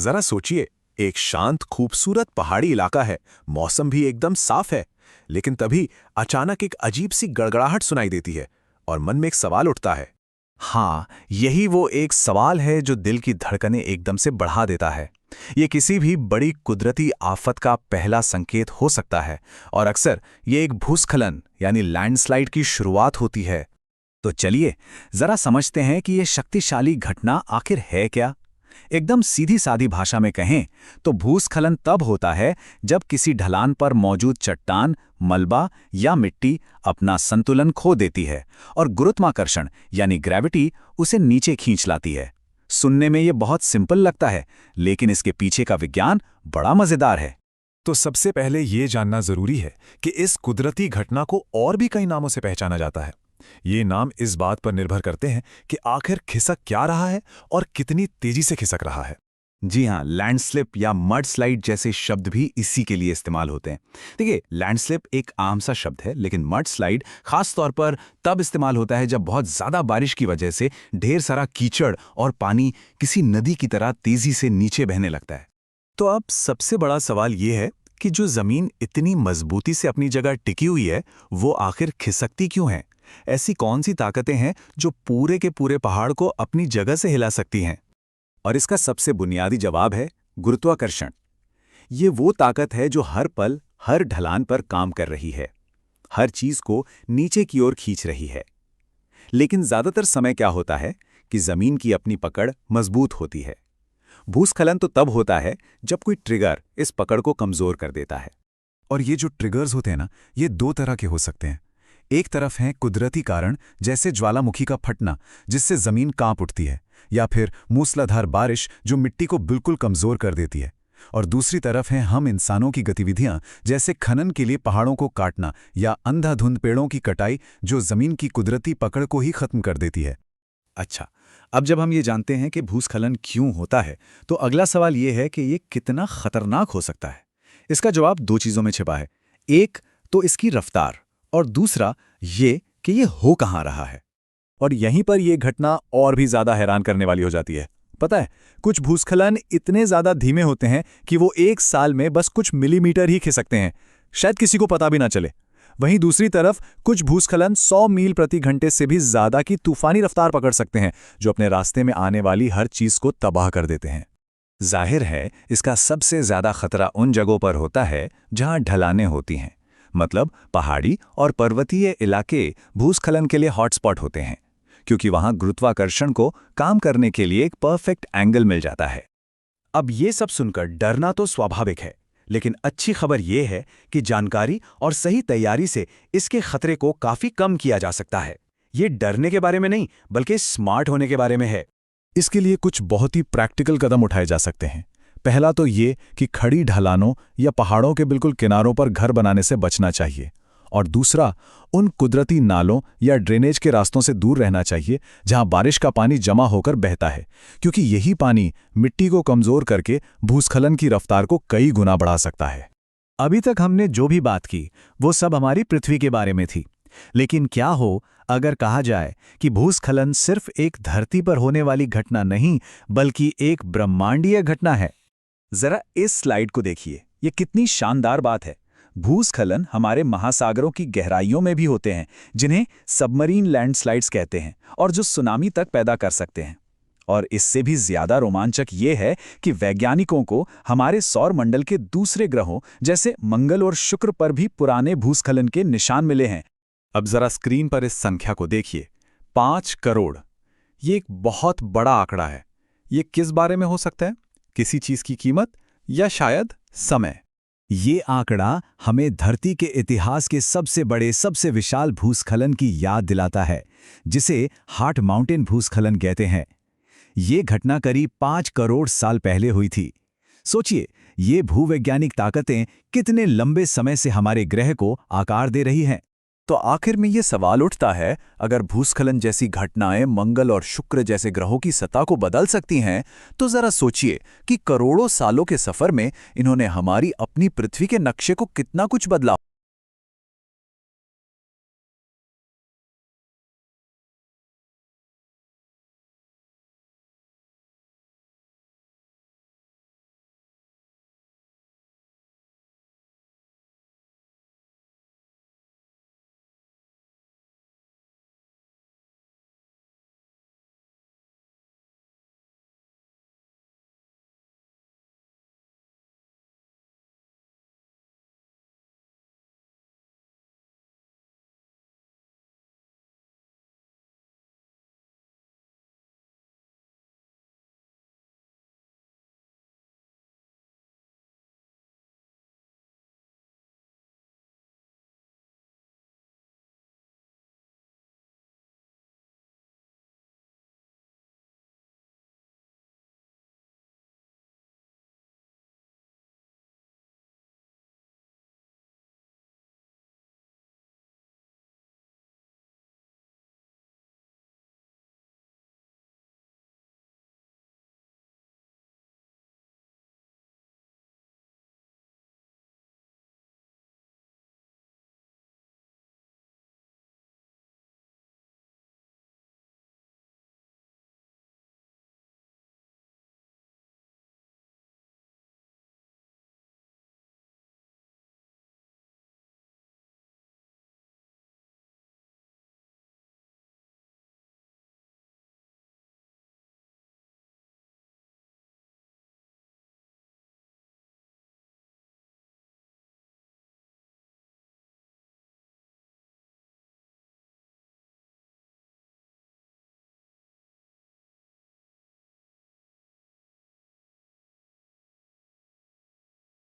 जरा सोचिए, एक शांत खूबसूरत पहाड़ी इलाका है, मौसम भी एकदम साफ है, लेकिन तभी अचानक एक अजीब सी गड़गड़ाहट सुनाई देती है और मन में एक सवाल उठता है। हाँ, यही वो एक सवाल है जो दिल की धड़कनें एकदम से बढ़ा देता है। ये किसी भी बड़ी कुदरती आफत का पहला संकेत हो सकता है और अक्सर ये एक भूस्खलन यानी लैंडस्लाइड की शुरुआत होती है। तो चलिए जरा समझते हैं कि ये शक्तिशाली घटना आखिर है क्या। एकदम सीधी सादी भाषा में कहें तो भूस्खलन तब होता है जब किसी ढलान पर मौजूद चट्टान, मलबा या मिट्टी अपना संतुलन खो देती है और गुरुत्वाकर्षण यानी ग्रेविटी उसे नीचे खींच लाती है। सुनने में ये बहुत सिंपल लगता है, लेकिन इसके पीछे का विज्ञान बड़ा मजेदार है। तो सबसे पहले ये जानना जरूरी है कि इस कुदरती घटना को और भी कई नामों से पहचाना जाता है। ये नाम इस बात पर निर्भर करते हैं कि आखिर खिसक क्या रहा है और कितनी तेजी से खिसक रहा है। जी हाँ, लैंडस्लिप या मडस्लाइड जैसे शब्द भी इसी के लिए इस्तेमाल होते हैं। देखिए, लैंडस्लिप एक आम सा शब्द है, लेकिन मडस्लाइड खास तौर पर तब इस्तेमाल होता है जब बहुत ज़्यादा बारिश की वजह से ढेर सारा कीचड़ और पानी किसी नदी की तरह तेजी से नीचे बहने लगता है। तो अब सबसे बड़ा सवाल ये है कि जो जमीन इतनी मजबूती से अपनी जगह टिकी हुई है, वो आखिर खिसकती क्यों है? ऐसी कौन सी ताकतें हैं जो पूरे के पूरे पहाड़ को अपनी जगह से हिला सकती हैं? और इसका सबसे बुनियादी जवाब है गुरुत्वाकर्षण। ये वो ताकत है जो हर पल, हर ढलान पर काम कर रही है, हर चीज को नीचे की ओर खींच रही है। लेकिन ज्यादातर समय क्या होता है कि जमीन की अपनी पकड़ मजबूत होती है। भूस्खलन तो तब होता है जब कोई ट्रिगर इस पकड़ को कमजोर कर देता है। और ये जो ट्रिगर्स होते हैं ना, ये दो तरह के हो सकते हैं। एक तरफ है कुदरती कारण, जैसे ज्वालामुखी का फटना जिससे जमीन कांप उठती है, या फिर मूसलाधार बारिश जो मिट्टी को बिल्कुल कमजोर कर देती है। और दूसरी तरफ है हम इंसानों की गतिविधियां, जैसे खनन के लिए पहाड़ों को काटना या अंधाधुंध पेड़ों की कटाई जो जमीन की कुदरती पकड़ को ही खत्म कर देती है। अच्छा, अब जब हम ये जानते हैं कि भूस्खलन क्यों होता है, तो अगला सवाल ये है कि ये कितना खतरनाक हो सकता है। इसका जवाब दो चीजों में छिपा है। एक तो इसकी रफ्तार, और दूसरा ये कि ये हो कहाँ रहा है। और यहीं पर यह घटना और भी ज्यादा हैरान करने वाली हो जाती है। पता है, कुछ भूस्खलन इतने ज्यादा धीमे होते हैं कि वो एक साल में बस कुछ मिलीमीटर ही खिसकते हैं, शायद किसी को पता भी ना चले। वहीं दूसरी तरफ कुछ भूस्खलन 100 मील प्रति घंटे से भी ज्यादा की तूफानी रफ्तार पकड़ सकते हैं, जो अपने रास्ते में आने वाली हर चीज को तबाह कर देते हैं। जाहिर है, इसका सबसे ज्यादा खतरा उन जगहों पर होता है जहां ढलानें होती हैं, मतलब पहाड़ी और पर्वतीय इलाके भूस्खलन के लिए हॉटस्पॉट होते हैं, क्योंकि वहां गुरुत्वाकर्षण को काम करने के लिए एक परफेक्ट एंगल मिल जाता है। अब ये सब सुनकर डरना तो स्वाभाविक है, लेकिन अच्छी खबर यह है कि जानकारी और सही तैयारी से इसके खतरे को काफी कम किया जा सकता है। ये डरने के बारे में नहीं, बल्कि स्मार्ट होने के बारे में है। इसके लिए कुछ बहुत ही प्रैक्टिकल कदम उठाए जा सकते हैं। पहला तो ये कि खड़ी ढलानों या पहाड़ों के बिल्कुल किनारों पर घर बनाने से बचना चाहिए, और दूसरा, उन कुदरती नालों या ड्रेनेज के रास्तों से दूर रहना चाहिए जहां बारिश का पानी जमा होकर बहता है, क्योंकि यही पानी मिट्टी को कमजोर करके भूस्खलन की रफ्तार को कई गुना बढ़ा सकता है। अभी तक हमने जो भी बात की वो सब हमारी पृथ्वी के बारे में थी, लेकिन क्या हो अगर कहा जाए कि भूस्खलन सिर्फ एक धरती पर होने वाली घटना नहीं, बल्कि एक ब्रह्मांडीय घटना है। जरा इस स्लाइड को देखिए, ये कितनी शानदार बात है। भूस्खलन हमारे महासागरों की गहराइयों में भी होते हैं, जिन्हें सबमरीन लैंडस्लाइड्स कहते हैं, और जो सुनामी तक पैदा कर सकते हैं। और इससे भी ज्यादा रोमांचक ये है कि वैज्ञानिकों को हमारे सौर मंडल के दूसरे ग्रहों जैसे मंगल और शुक्र पर भी पुराने भूस्खलन के निशान मिले हैं। अब जरा स्क्रीन पर इस संख्या को देखिए, 5 करोड़। ये एक बहुत बड़ा आंकड़ा है। ये किस बारे में हो सकता है? किसी चीज की कीमत या शायद समय? ये आंकड़ा हमें धरती के इतिहास के सबसे बड़े, सबसे विशाल भूस्खलन की याद दिलाता है, जिसे हार्ट माउंटेन भूस्खलन कहते हैं। ये घटना करीब 5 करोड़ साल पहले हुई थी। सोचिए, ये भूवैज्ञानिक ताकतें कितने लंबे समय से हमारे ग्रह को आकार दे रही हैं। तो आखिर में ये सवाल उठता है, अगर भूस्खलन जैसी घटनाएं मंगल और शुक्र जैसे ग्रहों की सतह को बदल सकती हैं, तो जरा सोचिए कि करोड़ों सालों के सफर में इन्होंने हमारी अपनी पृथ्वी के नक्शे को कितना कुछ बदला।